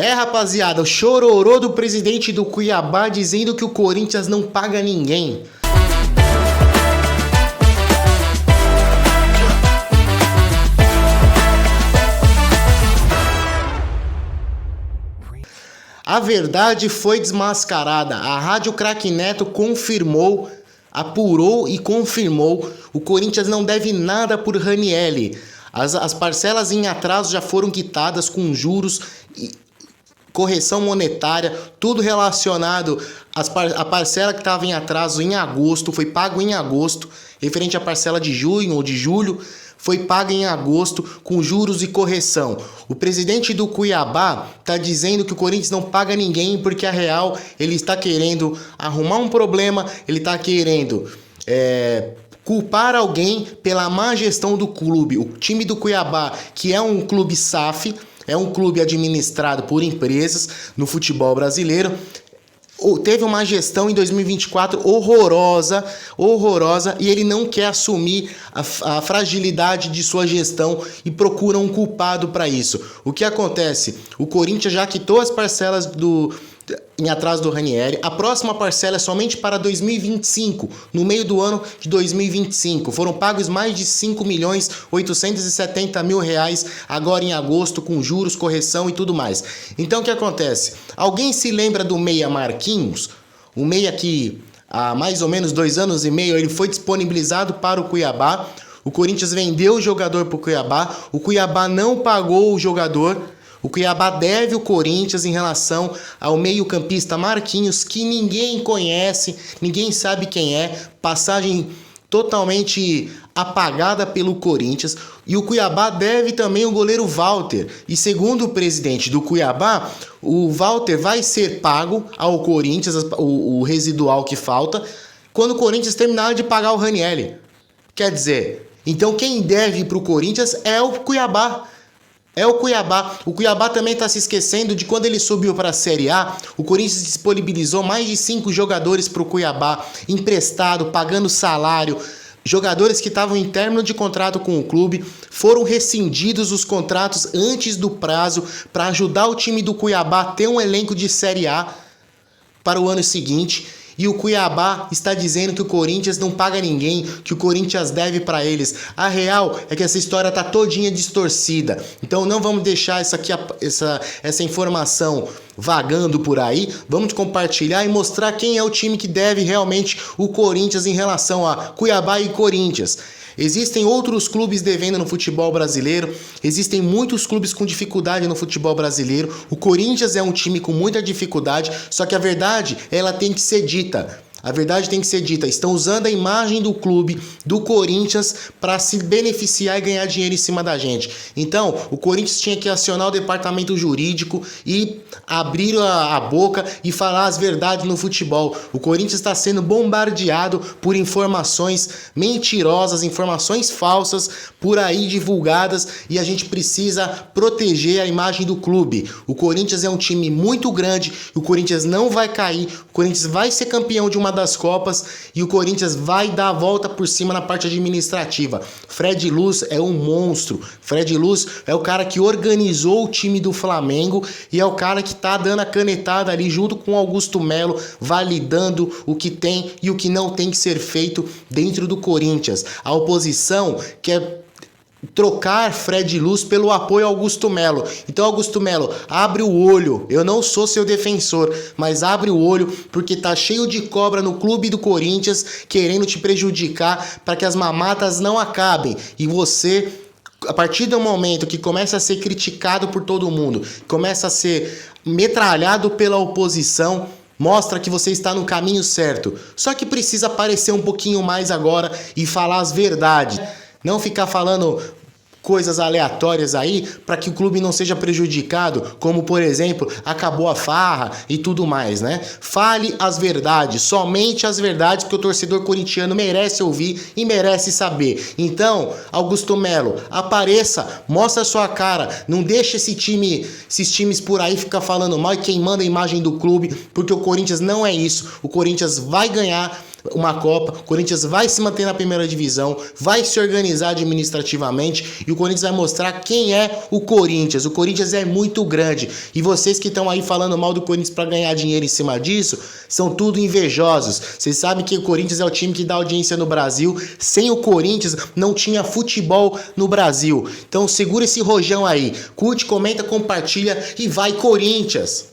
Rapaziada, o chororô do presidente do Cuiabá dizendo que o Corinthians não paga ninguém. A verdade foi desmascarada. A Rádio Craque Neto confirmou, apurou e confirmou: o Corinthians não deve nada por Ranieri. As parcelas em atraso já foram quitadas com juros e correção monetária, tudo relacionado à parcela que estava em atraso em agosto, foi pago em agosto, referente à parcela de junho ou de julho, foi paga em agosto com juros e correção. O presidente do Cuiabá está dizendo que o Corinthians não paga ninguém porque a real ele está querendo arrumar um problema, ele está querendo culpar alguém pela má gestão do clube. O time do Cuiabá, que é um clube SAF, é um clube administrado por empresas no futebol brasileiro, teve uma gestão em 2024 horrorosa, e ele não quer assumir a fragilidade de sua gestão e procura um culpado para isso. O que acontece? O Corinthians já quitou as parcelas em atraso do Ranieri. A próxima parcela é somente para 2025, no meio do ano de 2025. Foram pagos mais de 5.870.000 reais agora em agosto, com juros, correção e tudo mais. Então o que acontece? Alguém se lembra do meia Marquinhos? O meia que há mais ou menos 2 anos e meio ele foi disponibilizado para o Cuiabá. O Corinthians vendeu o jogador para o Cuiabá. O Cuiabá não pagou o jogador. O Cuiabá deve o Corinthians em relação ao meio-campista Marquinhos, que ninguém conhece, ninguém sabe quem é, passagem totalmente apagada pelo Corinthians. E o Cuiabá deve também o goleiro Walter. E segundo o presidente do Cuiabá, o Walter vai ser pago ao Corinthians, o residual que falta, quando o Corinthians terminar de pagar o Ranieri. Quer dizer, então quem deve para o Corinthians é o Cuiabá. É o Cuiabá. O Cuiabá também está se esquecendo de quando ele subiu para a Série A, o Corinthians disponibilizou mais de 5 jogadores para o Cuiabá, emprestado, pagando salário. Jogadores que estavam em término de contrato com o clube, foram rescindidos os contratos antes do prazo para ajudar o time do Cuiabá a ter um elenco de Série A para o ano seguinte. E o Cuiabá está dizendo que o Corinthians não paga ninguém, que o Corinthians deve para eles. A real é que essa história tá todinha distorcida. Então não vamos deixar essa informação vagando por aí. Vamos compartilhar e mostrar quem é o time que deve realmente o Corinthians em relação a Cuiabá e Corinthians. Existem outros clubes devendo no futebol brasileiro, existem muitos clubes com dificuldade no futebol brasileiro. O Corinthians é um time com muita dificuldade, só que a verdade, ela tem que ser dita. A verdade tem que ser dita. Estão usando a imagem do clube, do Corinthians, para se beneficiar e ganhar dinheiro em cima da gente. Então, o Corinthians tinha que acionar o departamento jurídico e abrir a boca e falar as verdades no futebol. O Corinthians está sendo bombardeado por informações mentirosas, informações falsas por aí divulgadas, e a gente precisa proteger a imagem do clube. O Corinthians é um time muito grande, o Corinthians não vai cair, o Corinthians vai ser campeão de uma das Copas e o Corinthians vai dar a volta por cima na parte administrativa. Fred Luz é um monstro. Fred Luz é o cara que organizou o time do Flamengo e é o cara que tá dando a canetada ali junto com Augusto Melo, validando o que tem e o que não tem que ser feito dentro do Corinthians. A oposição quer trocar Fred Luz pelo apoio ao Augusto Melo. Então, Augusto Melo, abre o olho. Eu não sou seu defensor, mas abre o olho, porque tá cheio de cobra no clube do Corinthians querendo te prejudicar para que as mamatas não acabem. E você, a partir do momento que começa a ser criticado por todo mundo, começa a ser metralhado pela oposição, mostra que você está no caminho certo. Só que precisa aparecer um pouquinho mais agora e falar as verdades. Não ficar falando coisas aleatórias aí para que o clube não seja prejudicado, como por exemplo, acabou a farra e tudo mais, né? Fale as verdades, somente as verdades, porque o torcedor corintiano merece ouvir e merece saber. Então, Augusto Melo, apareça, mostra a sua cara, não deixe esses times por aí ficar falando mal e queimando a imagem do clube, porque o Corinthians não é isso. O Corinthians vai ganhar uma Copa, o Corinthians vai se manter na primeira divisão, vai se organizar administrativamente e o Corinthians vai mostrar quem é o Corinthians. O Corinthians é muito grande e vocês que estão aí falando mal do Corinthians para ganhar dinheiro em cima disso, são tudo invejosos. Vocês sabem que o Corinthians é o time que dá audiência no Brasil. Sem o Corinthians não tinha futebol no Brasil. Então segura esse rojão aí, curte, comenta, compartilha e vai Corinthians!